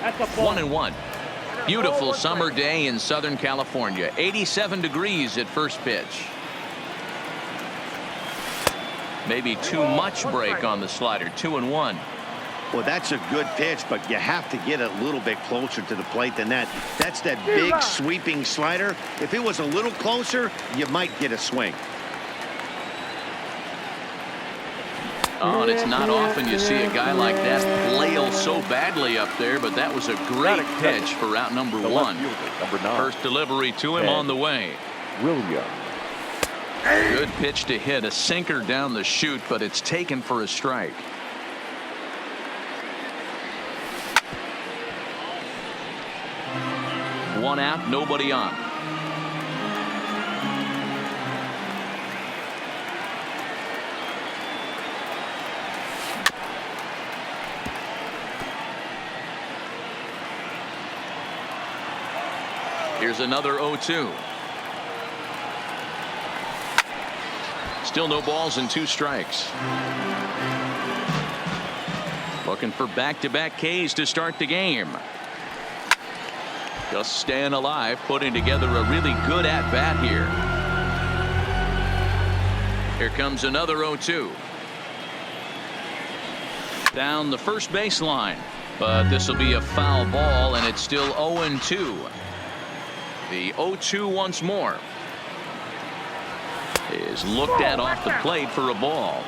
1-1. Beautiful summer day in Southern California. 87 degrees at first pitch. Maybe too much break on the slider. 2-1. Well, that's a good pitch, but you have to get a little bit closer to the plate than that. That's that big sweeping slider. If it was a little closer, you might get a swing. Oh, and it's not often you see a guy like that flail so badly up there, but that was a great pitch for route number 1. First delivery to him on the way. Williams. Good pitch to hit, a sinker down the chute, but it's taken for a strike. One out, nobody on. Here's another 0-2. Still no balls and 2 strikes. Looking for back-to-back Ks to start the game. Just staying alive, putting together a really good at-bat here. Here comes another 0-2. Down the first baseline, but this will be a foul ball, and it's still 0-2. The 0-2 once more is looked at off the plate for a ball.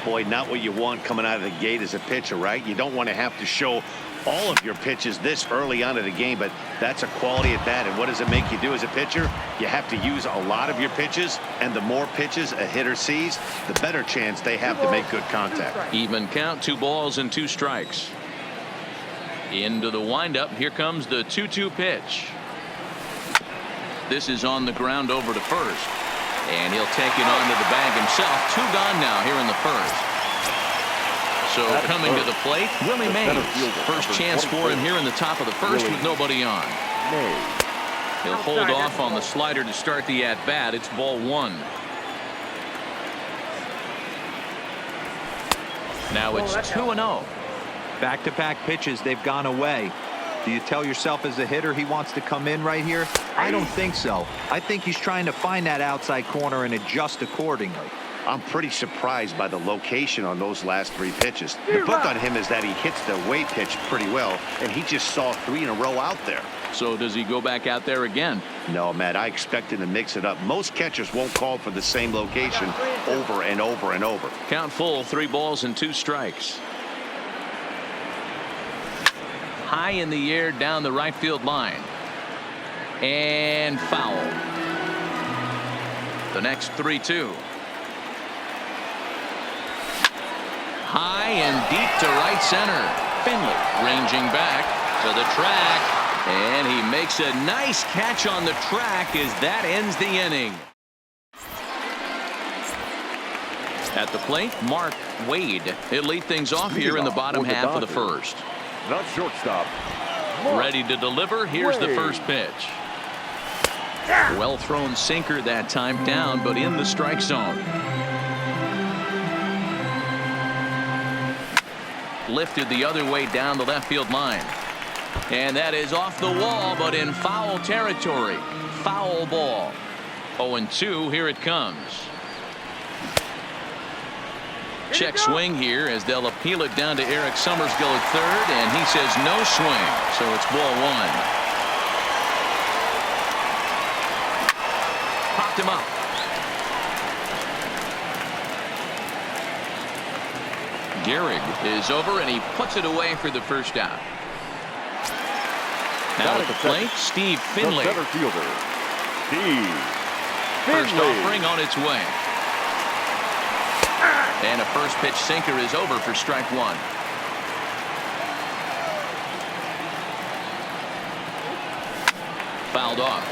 Boy, not what you want coming out of the gate as a pitcher, right? You don't want to have to show all of your pitches this early on in the game, but that's a quality at bat. And what does it make you do as a pitcher? You have to use a lot of your pitches, and the more pitches a hitter sees, the better chance they have to make good contact. Even count, 2 balls and 2 strikes. Into the windup. Here comes the 2-2 pitch. This is on the ground over to first, and he'll take it onto the bag himself. 2 gone now here in the first. So coming to the plate, Willie Mays. First chance for him here in the top of the first with nobody on. He'll hold off on the slider to start the at-bat. It's ball 1. Now it's 2-0. Back-to-back pitches, they've gone away. Do you tell yourself as a hitter he wants to come in right here? I don't think so. I think he's trying to find that outside corner and adjust accordingly. I'm pretty surprised by the location on those last 3 pitches. The book on him is that he hits the away pitch pretty well, and he just saw 3 in a row out there. So does he go back out there again? No, Matt, I expect him to mix it up. Most catchers won't call for the same location over and over and over. Count full, 3 balls and 2 strikes. High in the air down the right field line. And foul. The next 3-2. High and deep to right center. Finley ranging back to the track. And he makes a nice catch on the track as that ends the inning. At the plate, Mark Wade. He'll lead things off here in the bottom half of the first. The shortstop. Ready to deliver. Here's the first pitch. Well thrown sinker that time, down but in the strike zone. Lifted the other way down the left field line. And that is off the wall but in foul territory. Foul ball. 0-2. Here it comes. Check swing here as they'll appeal it down to Eric Summersgill at third, and he says no swing, so it's ball 1. Popped him up. Gehrig is over, and he puts it away for the first out. Now at the plate, Steve Finley. The center fielder, Steve First Finley. offering on its way. And a first pitch sinker is over for strike 1. Fouled off.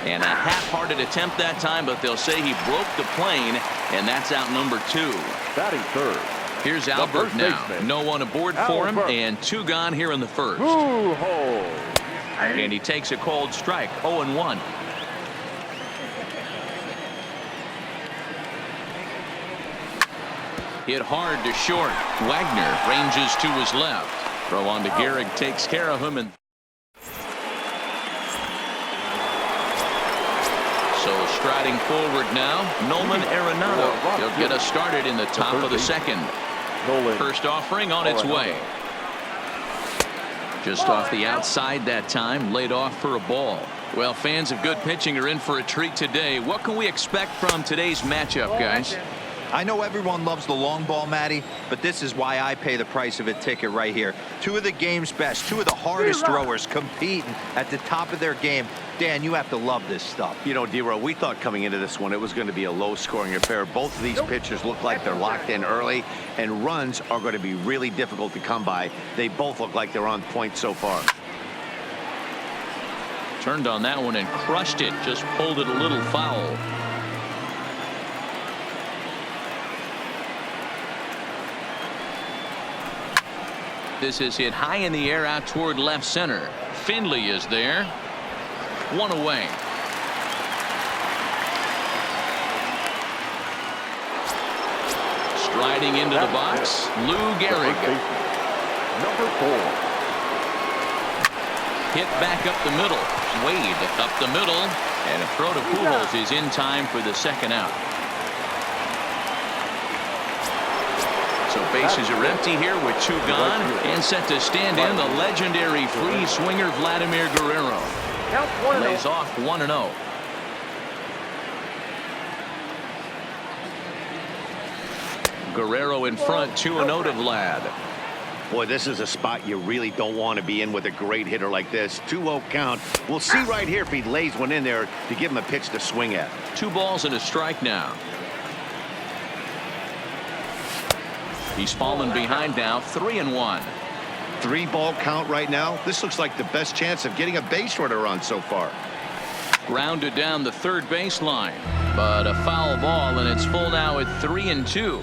And a half-hearted attempt that time, but they'll say he broke the plane, and that's out number 2. Batting third. Here's Albert now. Baseman. No one aboard for him, and 2 gone here in the first. Pujols. And he takes a cold strike. 0-1. Hit hard to short. Wagner ranges to his left. Throw on to Gehrig takes care of him. And so striding forward now, Nolan Arenado. He'll get us started in the top of the second. First offering on its way. Just off the outside that time, laid off for a ball. Well, fans of good pitching are in for a treat today. What can we expect from today's matchup, guys? I know everyone loves the long ball, Matty, but this is why I pay the price of a ticket right here. Two of the game's best, two of the hardest throwers competing at the top of their game. Dan, you have to love this stuff. You know, D-Row, we thought coming into this one it was going to be a low-scoring affair. Both of these pitchers look like they're locked in early, and runs are going to be really difficult to come by. They both look like they're on point so far. Turned on that one and crushed it. Just pulled it a little foul. This is hit high in the air out toward left center. Finley is there. One away. Striding into the box, Lou Gehrig. Number 4. Hit back up the middle. Wade up the middle. And a throw to Pujols is in time for the second out. So bases are empty here with two gone. And set to stand in the legendary free swinger Vladimir Guerrero. Lays off 1-0. Guerrero in front, 2-0 to Vlad. Boy, this is a spot you really don't want to be in with a great hitter like this. 2-0 count. We'll see right here if he lays one in there to give him a pitch to swing at. 2 balls and a strike now. He's fallen behind now, 3-1. 3-ball count right now. This looks like the best chance of getting a base runner on so far. Grounded down the third baseline, but a foul ball, and it's full now at 3-2.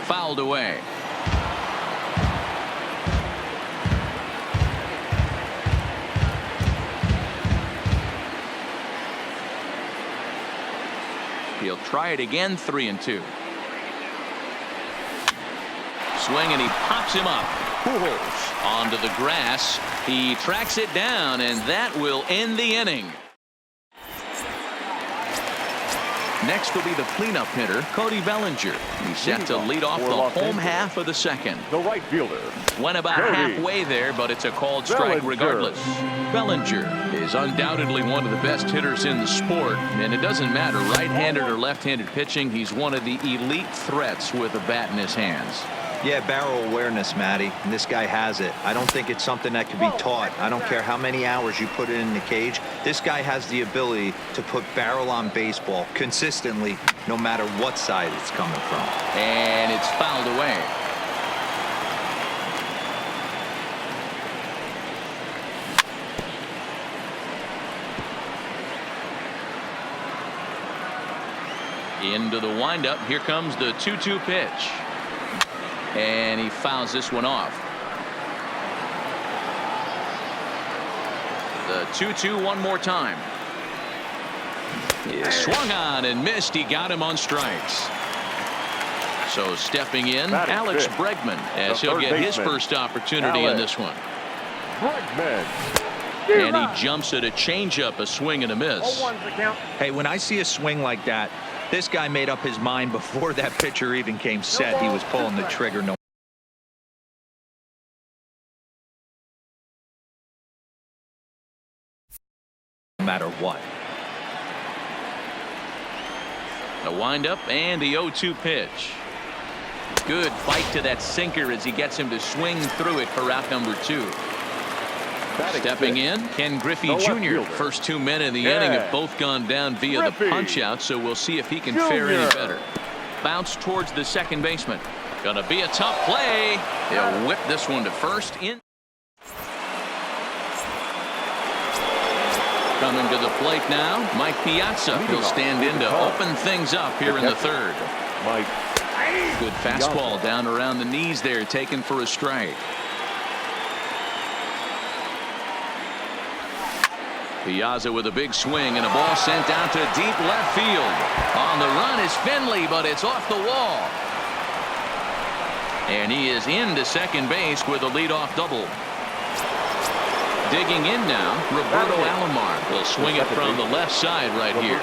Fouled away. He'll try it again, 3-2. Swing, and he pops him up. Pujols onto the grass. He tracks it down, and that will end the inning. Next will be the cleanup hitter, Cody Bellinger. He's set to lead off the home half of the second. The right fielder. Went about halfway there, but it's a called strike regardless. Bellinger is undoubtedly one of the best hitters in the sport, and it doesn't matter right-handed or left-handed pitching. He's one of the elite threats with a bat in his hands. Yeah, barrel awareness, Matty, and this guy has it. I don't think it's something that can be taught. I don't care how many hours you put it in the cage. This guy has the ability to put barrel on baseball consistently, no matter what side it's coming from. And it's fouled away. Into the windup. Here comes the 2-2 pitch. And he fouls this one off. The 2-2 one more time. He swung on and missed. He got him on strikes. So stepping in, Alex Bregman, as he'll get his first opportunity in this one. And he jumps at a changeup, a swing and a miss. Hey, when I see a swing like that, this guy made up his mind before that pitcher even came set. He was pulling the trigger no matter what. The windup and the 0-2 pitch. Good fight to that sinker as he gets him to swing through it for out number 2. Stepping in, Ken Griffey Jr. First 2 men in the inning have both gone down via the punch out, so we'll see if he can fare any better. Bounce towards the second baseman. Gonna be a tough play. He'll whip this one to first. In coming to the plate now, Mike Piazza. He'll stand in to open things up here in the third. Good fastball down around the knees there, taken for a strike. Piazza with a big swing and a ball sent down to deep left field. On the run is Finley, but it's off the wall. And he is into second base with a leadoff double. Digging in now, Roberto Alomar will swing it from the left side right here.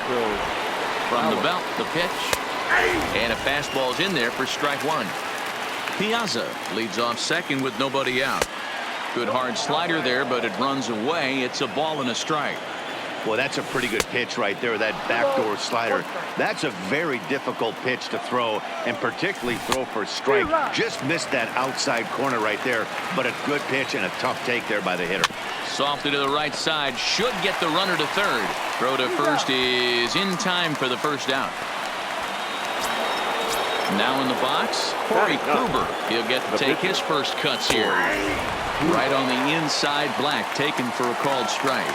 From the belt, the pitch. And a fastball's in there for strike one. Piazza leads off second with nobody out. Good hard slider there, but it runs away. It's a ball and a strike. Well, that's a pretty good pitch right there, that backdoor slider. That's a very difficult pitch to throw, and particularly throw for a strike. Just missed that outside corner right there, but a good pitch and a tough take there by the hitter. Softed to the right side, should get the runner to third. Throw to first is in time for the first out. Now in the box, Corey Kluber. He'll get to take his first cuts here. Right on the inside, Black taken for a called strike.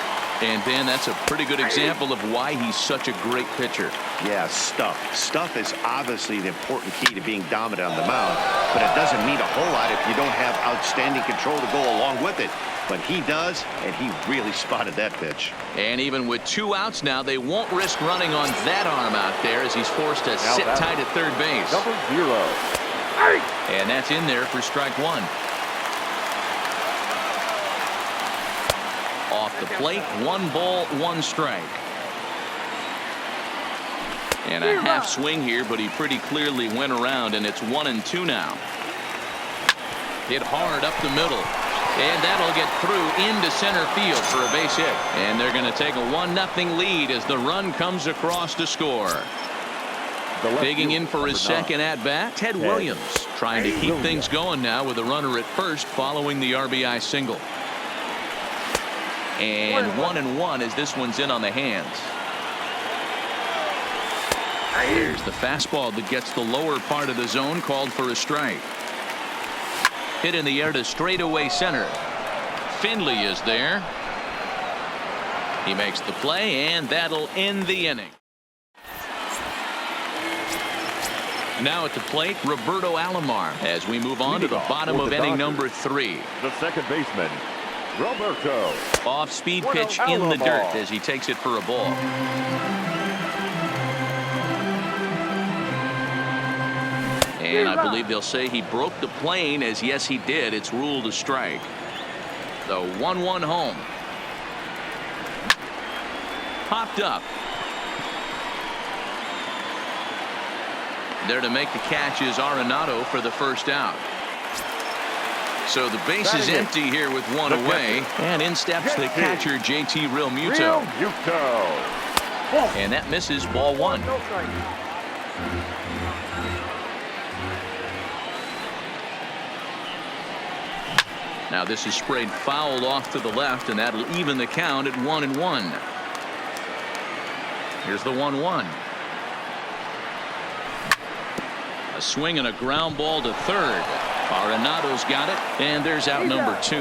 And Ben, that's a pretty good example of why he's such a great pitcher. Yeah, stuff. Stuff is obviously the important key to being dominant on the mound, but it doesn't mean a whole lot if you don't have outstanding control to go along with it. But he does, and he really spotted that pitch. And even with 2 outs now, they won't risk running on that arm out there as he's forced to sit tight at third base. Number 0. And that's in there for strike one. Off the plate, 1 ball, 1 strike. And a half swing here, but he pretty clearly went around, and it's 1-2 now. Hit hard up the middle. And that'll get through into center field for a base hit. And they're going to take a 1-0 lead as the run comes across to score. Digging in for his second at-bat, Ted Williams, trying to keep things going now with a runner at first following the RBI single. And 1-1 as this one's in on the hands. Here's the fastball that gets the lower part of the zone, called for a strike. Hit in the air to straightaway center. Finley is there. He makes the play, and that'll end the inning. Now at the plate, Roberto Alomar as we move on to the bottom of inning number 3. The second baseman, Roberto. Off-speed pitch in the dirt as he takes it for a ball. And I believe they'll say he broke the plane, as yes he did. It's ruled a strike. The 1-1 home. Popped up. There to make the catch is Arenado for the first out. So the base is empty here with 1 away. And in steps the catcher, JT Realmuto. And that misses, ball 1. Now this is sprayed foul off to the left, and that'll even the count at 1-1. Here's the 1-1. A swing and a ground ball to third. Arenado's got it, and there's out number 2.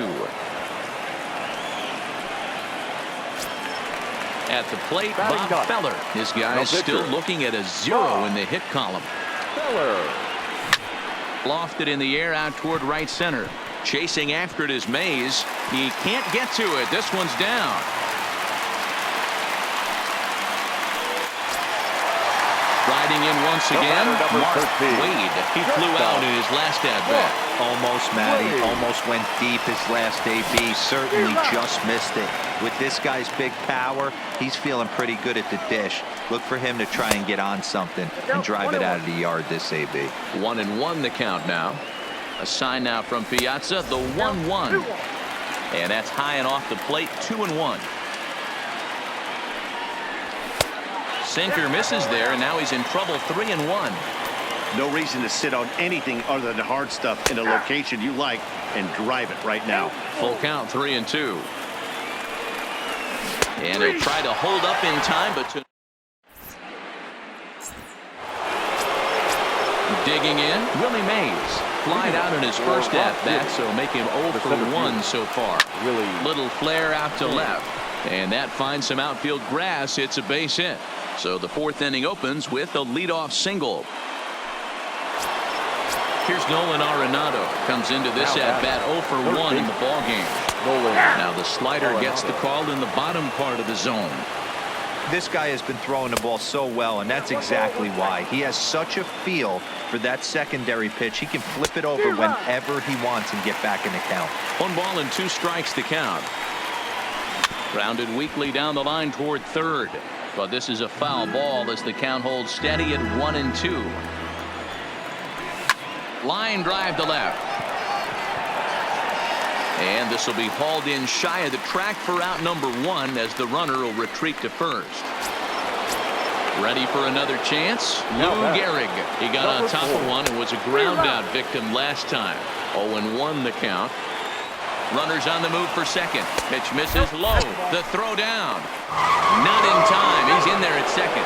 At the plate, Bob Feller. His guy is still looking at a 0 in the hit column. Lofted in the air out toward right center. Chasing after it is Mays. He can't get to it. This one's down. Riding in once again, Mark Wade. He flew out in his last at-bat. Almost, Matty. Almost went deep his last AB. Certainly just missed it. With this guy's big power, he's feeling pretty good at the dish. Look for him to try and get on something and drive it out of the yard this AB. 1-1 the count now. A sign now from Piazza, the 1-1. And that's high and off the plate, 2-1. Sinker misses there, and now he's in trouble, 3-1. No reason to sit on anything other than hard stuff in a location you like and drive it right now. Full count, 3-2. And he'll try to hold up in time, but to digging in, Willie Mays. Flied out in his first at-bat, so make him 0 for 1 so far. Little flare out to left. And that finds some outfield grass. It's a base hit. So the 4th inning opens with a leadoff single. Here's Nolan Arenado. Comes into this at-bat 0 for 1 in the ballgame. Now the slider gets the call in the bottom part of the zone. This guy has been throwing the ball so well, and that's exactly why. He has such a feel for that secondary pitch. He can flip it over whenever he wants and get back in the count. 1 ball and 2 strikes to count. Grounded weakly down the line toward third. But this is a foul ball as the count holds steady at 1-2. Line drive to left. And this will be hauled in shy of the track for out number 1 as the runner will retreat to first. Ready for another chance? Lou Gehrig. He got on top of one and was a ground out victim last time. 0-1 the count. Runners on the move for second. Pitch misses low. The throw down. Not in time. He's in there at second.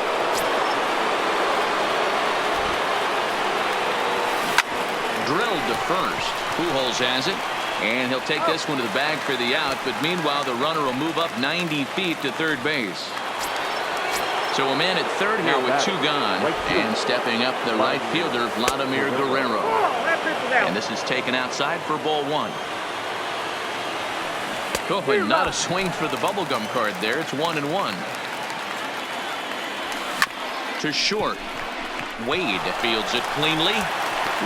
Drilled to first. Pujols has it. And he'll take this one to the bag for the out. But meanwhile, the runner will move up 90 feet to third base. So a man at third here with 2 gone. And stepping up the right fielder, Vladimir Guerrero. And this is taken outside for ball 1. Oh, and not a swing for the bubblegum card there. It's 1-1. To short. Wade fields it cleanly.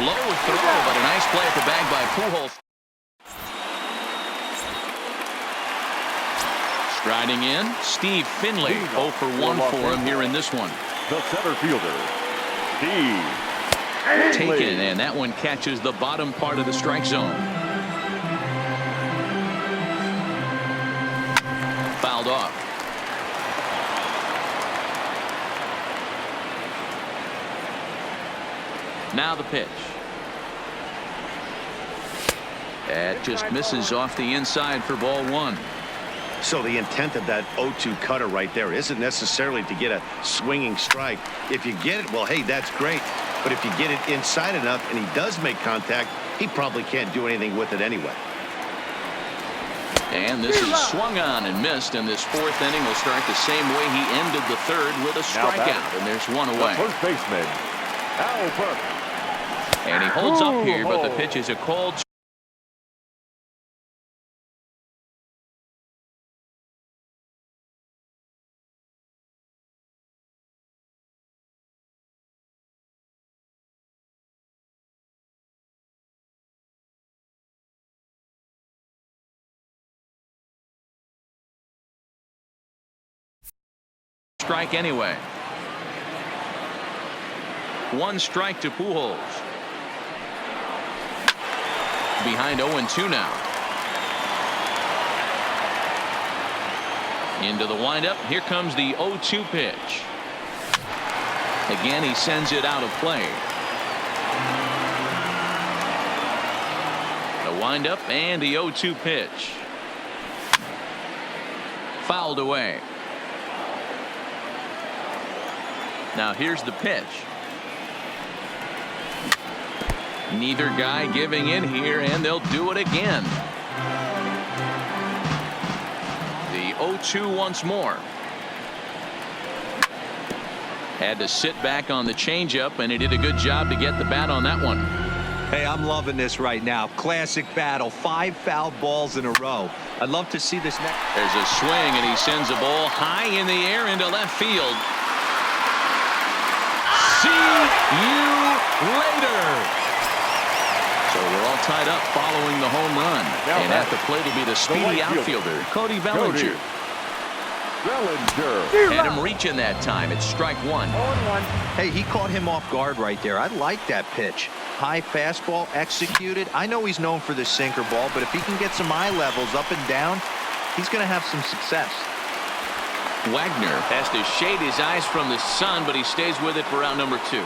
Low throw, but a nice play at the bag by Pujols. Striding in, Steve Finley. 0 for 1 for him here in this one. The center fielder, Steve Taken, and that one catches the bottom part of the strike zone. Fouled off. Now the pitch. That just misses off the inside for ball 1. So the intent of that 0-2 cutter right there isn't necessarily to get a swinging strike. If you get it, well, hey, that's great. But if you get it inside enough and he does make contact, he probably can't do anything with it anyway. And this is swung on and missed, and this 4th inning will start the same way he ended the 3rd with a strikeout, and there's 1 away. The first baseman, Al Burke. And he holds up here, but the pitch is a called strike anyway. 1 strike to Pujols. Behind 0-2 now. Into the windup. Here comes the 0-2 pitch. Again, he sends it out of play. The windup and the 0-2 pitch. Fouled away. Now here's the pitch. Neither guy giving in here, and they'll do it again. The 0-2 once more. Had to sit back on the changeup, and he did a good job to get the bat on that one. Hey, I'm loving this right now. Classic battle. 5 foul balls in a row. I'd love to see this next. There's a swing, and he sends a ball high in the air into left field. See you later. So we're all tied up following the home run. And at the plate will be the speedy outfielder, Cody Bellinger. Had him reaching that time. It's strike 1. Hey, he caught him off guard right there. I like that pitch. High fastball executed. I know he's known for the sinker ball, but if he can get some eye levels up and down, he's going to have some success. Wagner has to shade his eyes from the sun, but he stays with it for out number 2.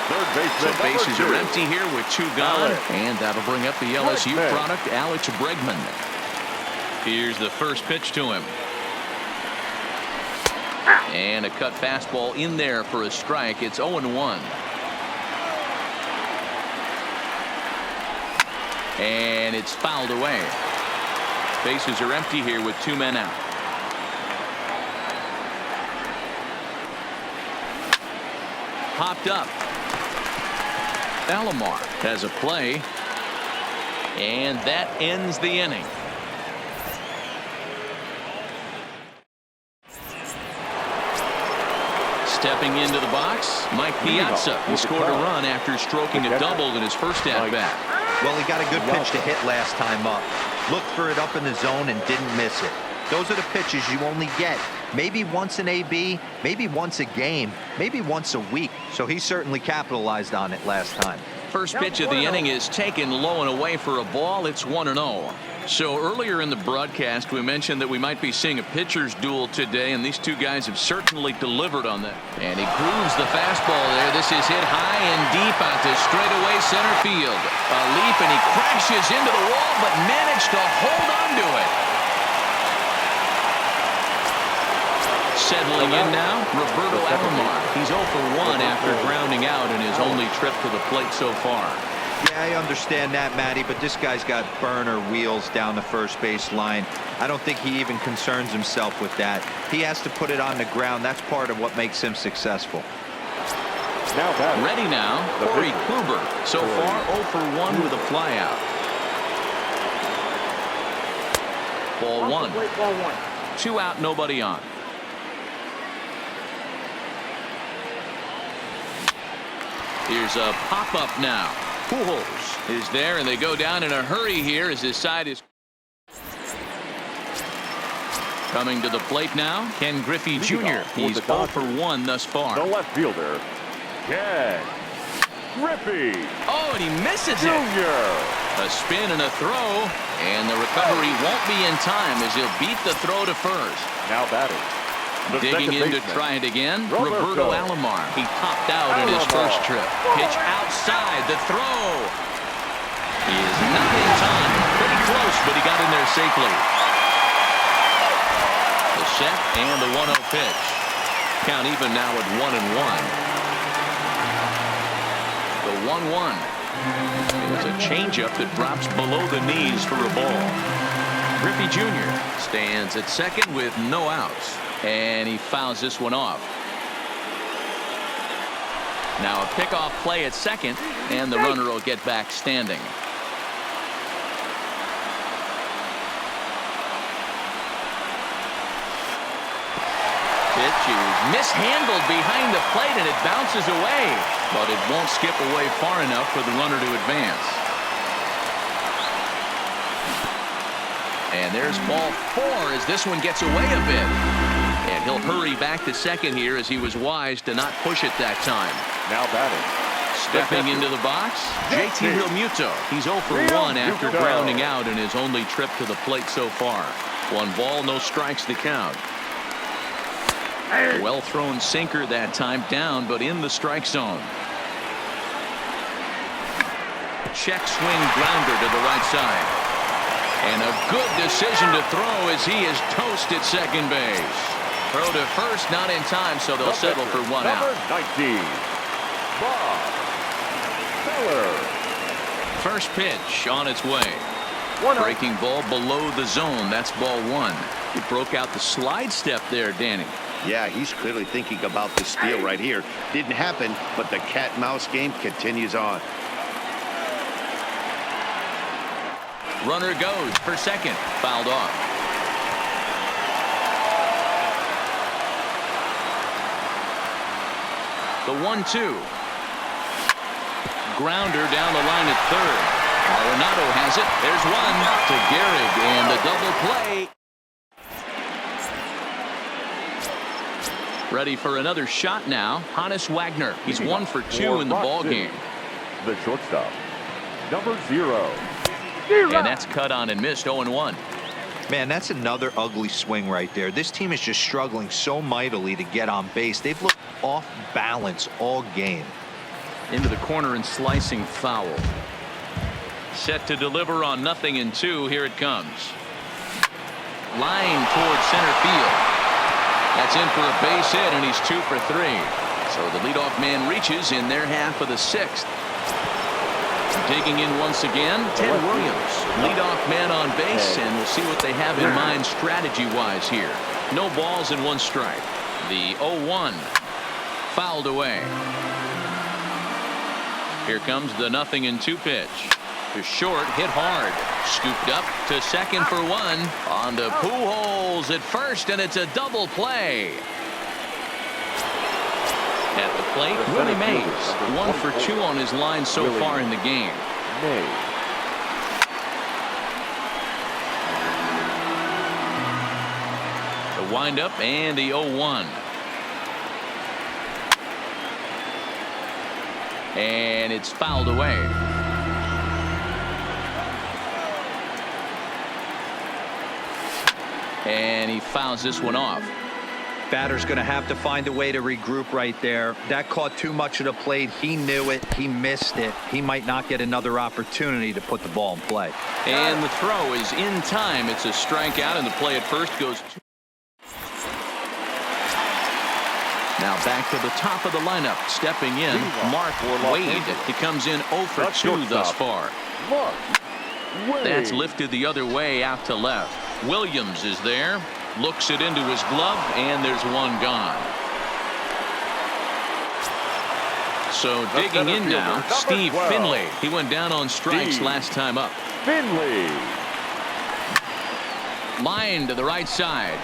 Third baseman, so bases are empty here with 2 gone, and that'll bring up the LSU product, Alex Bregman. Here's the first pitch to him. And a cut fastball in there for a strike. It's 0-1. And it's fouled away. Bases are empty here with 2 men out. Popped up. Alomar has a play, and that ends the inning. Stepping into the box, Mike Piazza. He scored a run after stroking a double in his first at-bat. Well, he got a good pitch to hit last time up. Looked for it up in the zone and didn't miss it. Those are the pitches you only get maybe once an AB, maybe once a game, maybe once a week. So he certainly capitalized on it last time. First pitch of the inning is taken low and away for a ball. It's 1-0. So earlier in the broadcast, we mentioned that we might be seeing a pitcher's duel today, and these two guys have certainly delivered on that. And he grooves the fastball there. This is hit high and deep out to straightaway center field. A leap, and he crashes into the wall, but managed to hold on to it. Settling in now, Roberto Alomar. He's 0 for 1 after grounding out in his only trip to the plate so far. Yeah, I understand that, Matty, but this guy's got burner wheels down the first base line. I don't think he even concerns himself with that. He has to put it on the ground. That's part of what makes him successful. Ready now, Corey Kluber. So far, 0 for 1 with a flyout. Ball one. 2 out, nobody on. Here's a pop-up now. Pujols is there, and they go down in a hurry here as his side is coming to the plate now. Ken Griffey Jr. He's 0 for 1 thus far. The left fielder, Ken Griffey. Oh, and he misses it. A spin and a throw, and the recovery won't be in time as he'll beat the throw to first. Now batting. Digging in to try it again, Roberto Alomar. He topped out in his first trip. Pitch outside, the throw. He is not in time. Pretty close, but he got in there safely. The set and the 1-0 pitch. Count even now at 1-1. The 1-1 is a changeup that drops below the knees for a ball. Griffey Jr. stands at second with no outs. And he fouls this one off. Now a pickoff play at second, and the runner will get back standing. Pitch is mishandled behind the plate, and it bounces away. But it won't skip away far enough for the runner to advance. And there's ball 4 as this one gets away a bit. And he'll hurry back to second here as he was wise to not push it that time. Now batting. Stepping into the box, JT Realmuto. He's 0 for 1 after grounding out in his only trip to the plate so far. 1 ball, no strikes to count. Well thrown sinker that time, down but in the strike zone. Check swing grounder to the right side. And a good decision to throw as he is toast at second base. Throw to first, not in time, so they'll settle for 1 out. Number 19, Bob Feller. First pitch on its way. Breaking ball below the zone. That's ball 1. He broke out the slide step there, Danny. Yeah, he's clearly thinking about the steal right here. Didn't happen, but the cat-mouse game continues on. Runner goes for second. Fouled off. The 1-2. Grounder down the line at third. Arenado has it. There's one to Gehrig, and the double play. Ready for another shot now. Hannes Wagner. He's 1 for 2 in the ball game. The shortstop, number 0. And that's cut on and missed. 0-1. Man, that's another ugly swing right there. This team is just struggling so mightily to get on base. They've looked off balance all game. Into the corner and slicing foul. Set to deliver on 0-2. Here it comes. Line towards center field. That's in for a base hit, and he's 2 for 3. So the leadoff man reaches in their half of the 6th. Digging in once again, Ted Williams, leadoff man on base, and we'll see what they have in mind strategy-wise here. No balls and 1 strike. The 0-1 fouled away. Here comes the 0-2 pitch. To short, hit hard. Scooped up to second for 1. On to Pujols at first, and it's a double play. At the plate, Willie Mays. 1 for 2 on his line so far in the game. The windup and the 0-1. And it's fouled away. And he fouls this one off. Batter's going to have to find a way to regroup right there. That caught too much of the plate. He knew it. He missed it. He might not get another opportunity to put the ball in play. And the throw is in time. It's a strikeout, and the play at first goes. Now back to the top of the lineup. Stepping in, Mark Wade. He comes in 0 for 2 thus far. That's lifted the other way out to left. Williams is there. Looks it into his glove, and there's one gone. So digging in now, Steve Finley. He went down on strikes last time up. Finley. Line to the right side.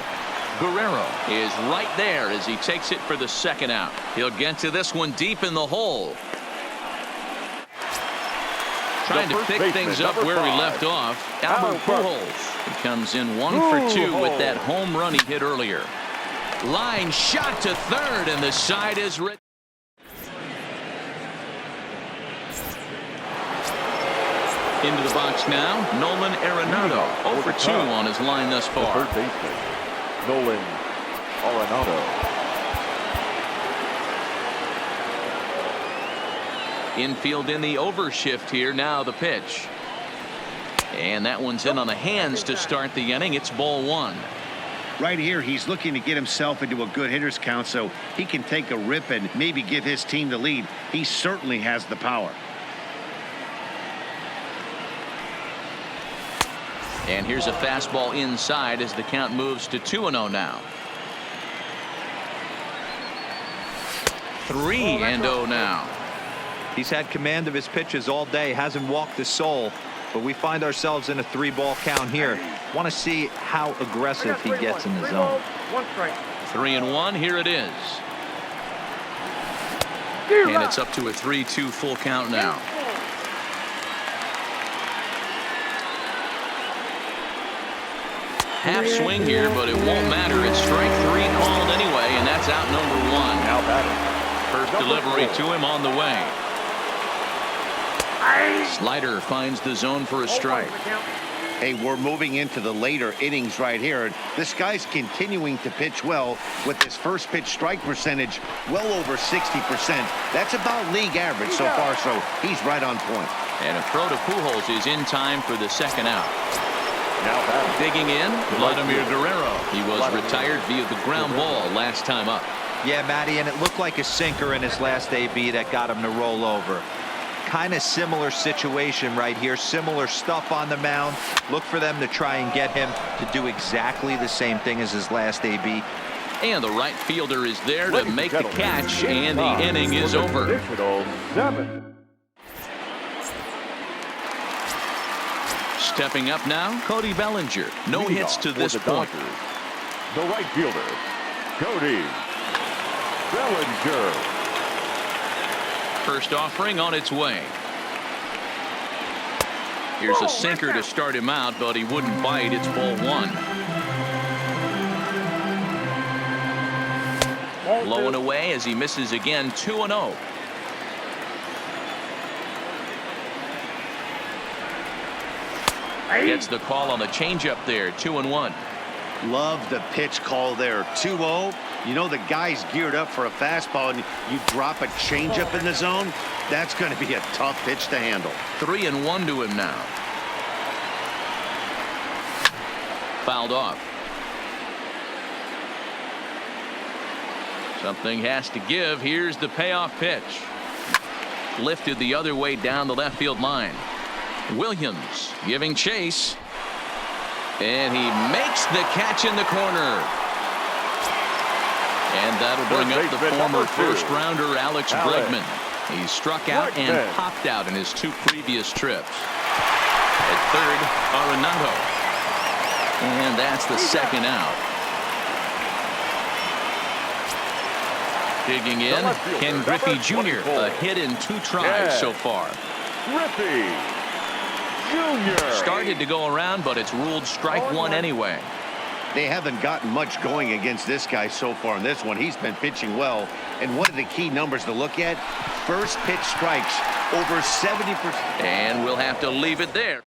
Guerrero is right there as he takes it for the second out. He'll get to this one deep in the hole. Trying to pick things up where he left off. Albert Pujols. He comes in 1 for 2 with that home run he hit earlier. Line shot to third, and the side is written. Into the box now, Nolan Arenado. 0 for 2 on his line thus far. Third baseman, Nolan Arenado. Infield in the overshift here. Now the pitch. And that one's in on the hands to start the inning. It's ball 1. Right here, he's looking to get himself into a good hitter's count so he can take a rip and maybe give his team the lead. He certainly has the power. And here's a fastball inside as the count moves to 2-0 now. 3-0 now. He's had command of his pitches all day, hasn't walked a soul, but we find ourselves in a 3-ball count here. Want to see how aggressive he gets in the zone. 3-1. Here it is. And it's up to a 3-2 full count now. Half swing here, but it won't matter. It's strike 3 called anyway, and that's out number 1. Now batting. First delivery to him on the way. Slider finds the zone for a strike. Hey, we're moving into the later innings right here. This guy's continuing to pitch well with his first pitch strike percentage well over 60%. That's about league average so far, so he's right on point. And a throw to Pujols is in time for the second out. Now batting. Digging in, Vladimir Guerrero. He was retired via the ground ball last time up. Yeah, Matty, and it looked like a sinker in his last AB that got him to roll over. Kind of similar situation right here. Similar stuff on the mound. Look for them to try and get him to do exactly the same thing as his last AB. And the right fielder is there to make the catch, and the inning is over. Additional 7. Stepping up now, Cody Bellinger. No hits to this point. The right fielder, Cody Bellinger. First offering on its way. Here's a sinker to start him out, but he wouldn't bite. It's ball 1. Blowing away as he misses again. 2-0. Gets the call on the changeup there. 2-1. Love the pitch call there. 2-0. You know the guy's geared up for a fastball, and you drop a changeup in the zone. That's going to be a tough pitch to handle. 3-1 to him now. Fouled off. Something has to give. Here's the payoff pitch. Lifted the other way down the left field line. Williams giving chase. And he makes the catch in the corner. And that'll bring up the former first-rounder Alex Bregman. He struck out and popped out in his 2 previous trips. At third, Arenado. And that's the second out. Digging in, Ken Griffey Jr. A hit in 2 tries so far. Griffey Jr. Started to go around, but it's ruled strike 1 anyway. They haven't gotten much going against this guy so far in this one. He's been pitching well. And one of the key numbers to look at, first pitch strikes over 70%. And we'll have to leave it there.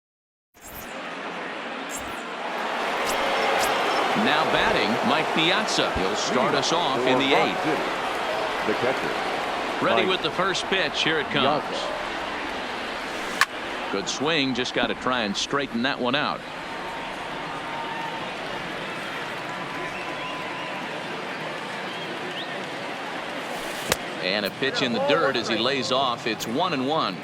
Now batting, Mike Piazza. He'll start us off in the 8th. The catcher. Ready Mike with the first pitch. Here it comes. Piazza. Good swing. Just got to try and straighten that one out. And a pitch in the dirt as he lays off. It's 1-1.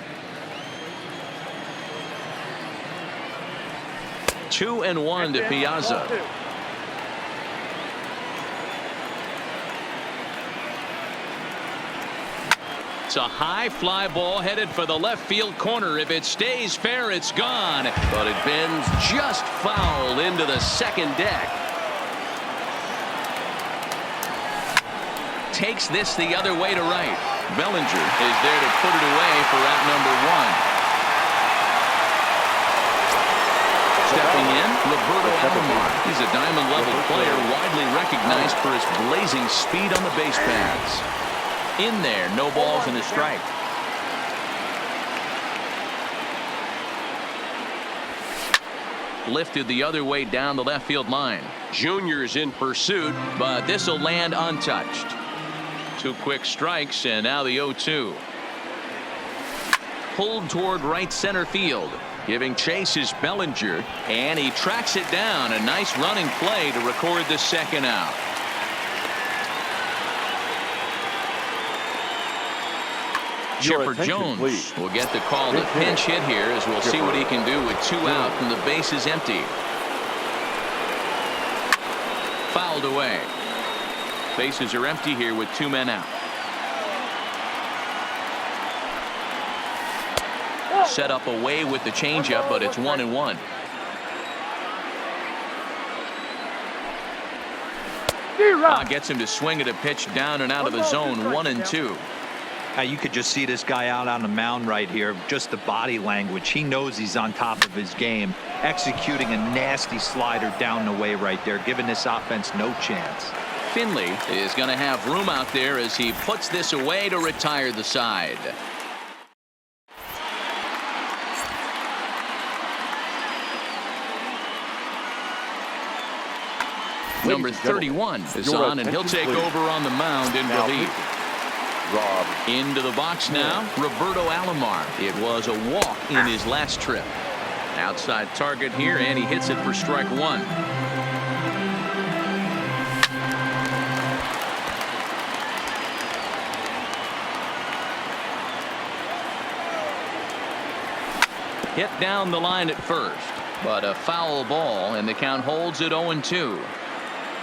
2-1 to Piazza. It's a high fly ball headed for the left field corner. If it stays fair, it's gone. But it bends just foul into the second deck. Takes this the other way to right. Bellinger is there to put it away for out number 1. Stepping in, Roberto Alomar. He's a diamond-level player, widely recognized for his blazing speed on the base paths. In there, no balls and a strike. Lifted the other way down the left field line. Junior's in pursuit, but this will land untouched. 2 quick strikes, and now the 0-2. Pulled toward right center field. Giving chase is Bellinger, and he tracks it down. A nice running play to record the second out. Chipper Jones will get the call to pinch hit here, as we'll see what he can do with 2 out and the base is empty. Fouled away. Bases are empty here with 2 men out. Set up away with the changeup, but it's 1-1. Gets him to swing at a pitch down and out of the zone. 1-2. Now you could just see this guy out on the mound right here. Just the body language. He knows he's on top of his game. Executing a nasty slider down the way right there, giving this offense no chance. Finley is going to have room out there as he puts this away to retire the side. Number 31 is on, and he'll take over on the mound in relief. Into the box now, Roberto Alomar. It was a walk in his last trip. Outside target here, and he hits it for strike 1. Hit down the line at first, but a foul ball, and the count holds at 0-2.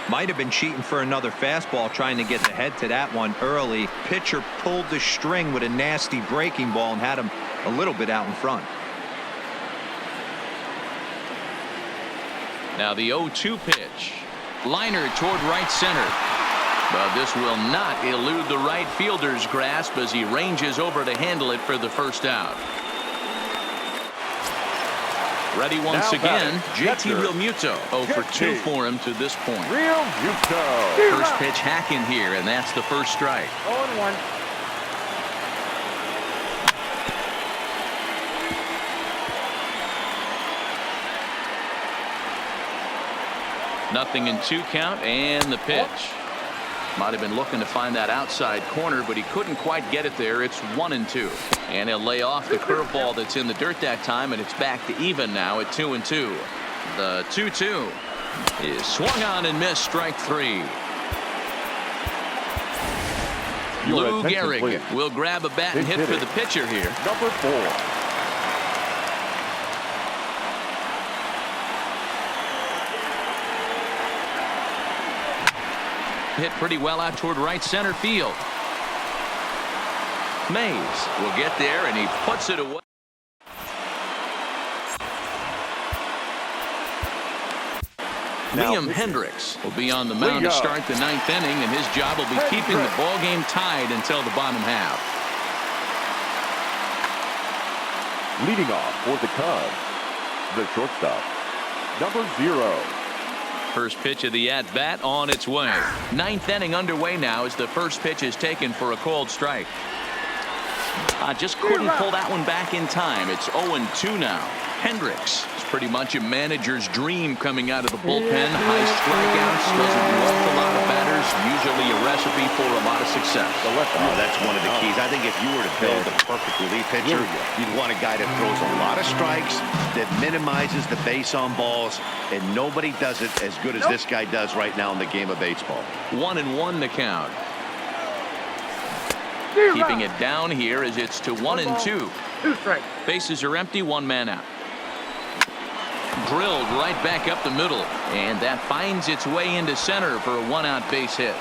Might have been cheating for another fastball, trying to get the head to that one early. Pitcher pulled the string with a nasty breaking ball and had him a little bit out in front. Now the 0-2 pitch. Liner toward right center. But this will not elude the right fielder's grasp as he ranges over to handle it for the first out. Ready once again, JT Realmuto. 0 for 2 for him to this point. Realmuto. First pitch hacking here, and that's the first strike. 0-1. Nothing in 2 count, and the pitch. Might have been looking to find that outside corner, but he couldn't quite get it there. It's 1-2. And he'll lay off the curveball that's in the dirt that time, and it's back to even now at 2-2. The 2-2 is swung on and missed, strike 3. Lou Gehrig will grab a bat and hit for the pitcher here. Number 4. Hit pretty well out toward right center field. Mays will get there, and he puts it away. Now Liam pitching. Hendricks will be on the mound to start the 9th inning, and his job will be keeping the ball game tied until the bottom half. Leading off for the Cubs, the shortstop, number 0. First pitch of the at-bat on its way. 9th inning underway now as the first pitch is taken for a called strike. Just couldn't pull that one back in time. It's 0-2 now. Hendricks is pretty much a manager's dream coming out of the bullpen. High strikeouts, doesn't walk a lot of batters. Usually a recipe for a lot of success. Oh, that's one of the keys. I think if you were to build the perfect relief pitcher, you'd want a guy that throws a lot of strikes, that minimizes the base on balls, and nobody does it as good as this guy does right now in the game of baseball. 1-1 the count. Keeping it down here as it's to 1-2. Bases are empty, 1 man out. Drilled right back up the middle, and that finds its way into center for a 1-out base hit.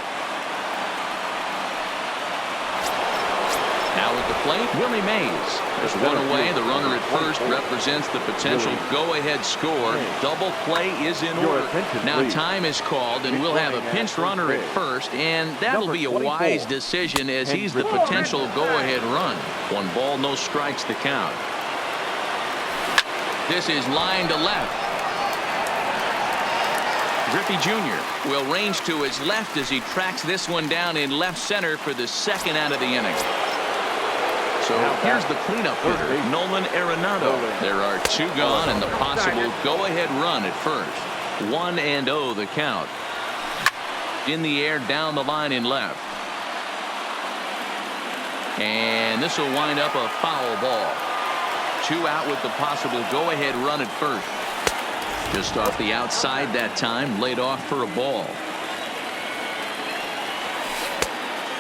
Now at the plate, Willie Mays. There's one away. The runner at first represents the potential go-ahead score. Double play is in order. Now time is called, and we'll have a pinch runner at first, and that'll be a wise decision as he's the potential go-ahead run. 1 ball, no strikes to count. This is line to left. Griffey Jr. will range to his left as he tracks this one down in left center for the 2nd out of the inning. So here's the cleanup hitter, Nolan Arenado. There are 2 gone and the possible go-ahead run at first. 1-0 the count. In the air down the line in left. And this will wind up a foul ball. 2 out with the possible go-ahead run at first. Just off the outside that time, laid off for a ball.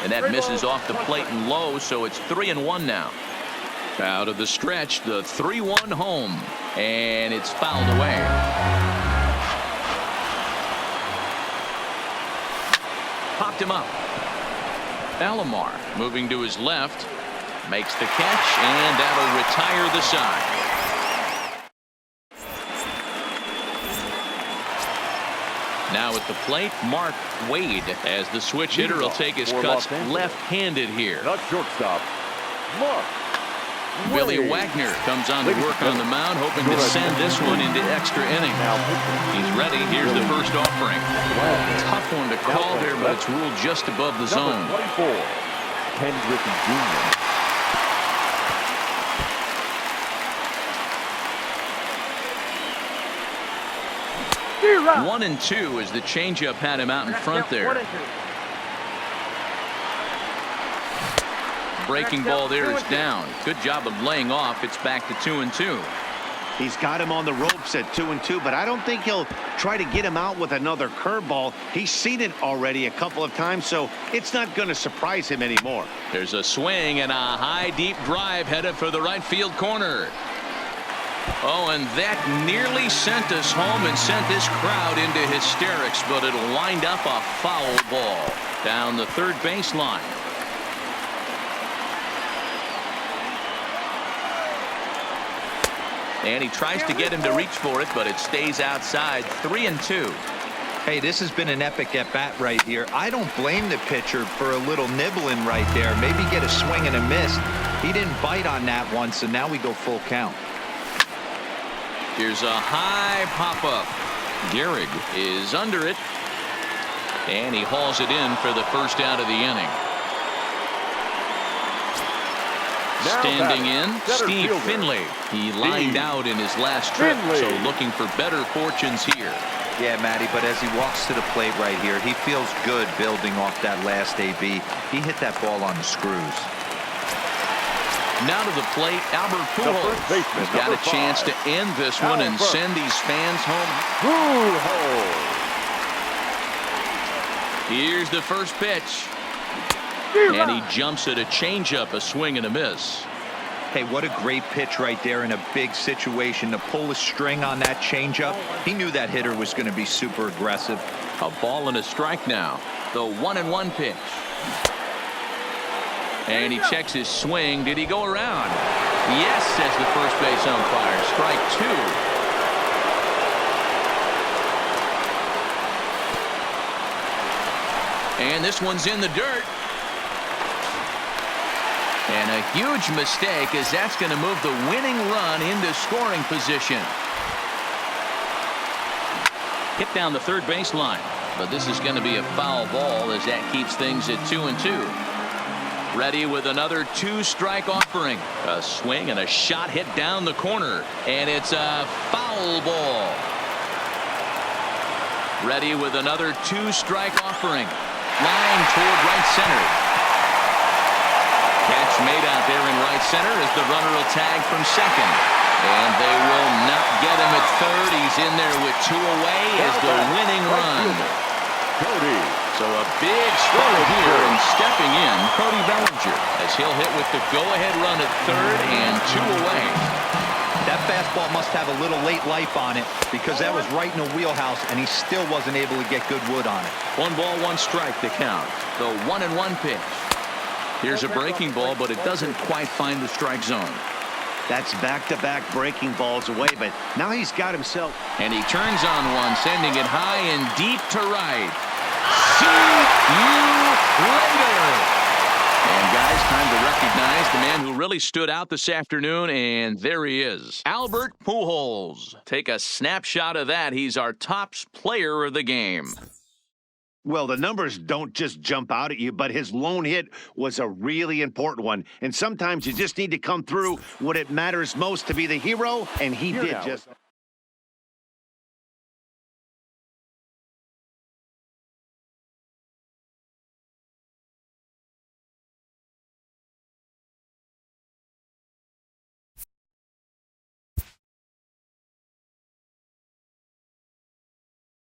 And that misses off the plate and low, so it's 3-1 now. Out of the stretch, the 3-1 home, and it's fouled away. Popped him up. Alomar moving to his left, makes the catch, and that'll retire the side. Now at the plate, Mark Wade, as the switch hitter will take his cuts left-handed here. The shortstop, Mark Billy Wagner comes on to work on the mound, hoping to send this one into extra innings. He's ready. Here's the first offering. Tough one to call there, but it's ruled just above the zone. 24, Ken Griffey Jr. 1-2 as the changeup had him out in front there. Breaking ball there is down. Good job of laying off. It's back to 2-2. He's got him on the ropes at 2-2, but I don't think he'll try to get him out with another curveball. He's seen it already a couple of times, so it's not going to surprise him anymore. There's a swing and a high deep drive headed for the right field corner. Oh, and that nearly sent us home and sent this crowd into hysterics, but it'll wind up a foul ball down the third baseline. And he tries to get him to reach for it, but it stays outside. 3-2. Hey, this has been an epic at-bat right here. I don't blame the pitcher for a little nibbling right there. Maybe get a swing and a miss. He didn't bite on that one, so now we go full count. Here's a high pop-up. Gehrig is under it, and he hauls it in for the first out of the inning. Standing in, Steve Finley. He lined out in his last trip, so looking for better fortunes here. Yeah, Matty, but as he walks to the plate right here, he feels good building off that last AB. He hit that ball on the screws. Now to the plate, Albert Pujols. He's got a chance to end this one and send these fans home. Here's the first pitch. And he jumps at a changeup, a swing and a miss. Hey, what a great pitch right there in a big situation to pull a string on that changeup. He knew that hitter was going to be super aggressive. A ball and a strike now. The 1-1 pitch. And he checks his swing. Did he go around? Yes, says the first base umpire. Strike 2. And this one's in the dirt. And a huge mistake, as that's going to move the winning run into scoring position. Hit down the third baseline. But this is going to be a foul ball, as that keeps things at 2-2. Ready with another two-strike offering. A swing and a shot hit down the corner. And it's a foul ball. Ready with another two-strike offering. Line toward right center. Catch made out there in right center as the runner will tag from second. And they will not get him at third. He's in there with two away as the winning run. Cody. So a big strike here, and stepping in, Cody Bellinger, as he'll hit with the go-ahead run at third and two away. That fastball must have a little late life on it, because that was right in the wheelhouse, and he still wasn't able to get good wood on it. 1-1 strike to count. The 1-1 pitch. Here's a breaking ball, but it doesn't quite find the strike zone. That's back-to-back breaking balls away, but now he's got himself. And he turns on one, sending it high and deep to right. See you later. And guys, time to recognize the man who really stood out this afternoon, and there he is, Albert Pujols. Take a snapshot of that. He's our top player of the game. Well, the numbers don't just jump out at you, but his lone hit was a really important one. And sometimes you just need to come through when it matters most to be the hero, and he did just.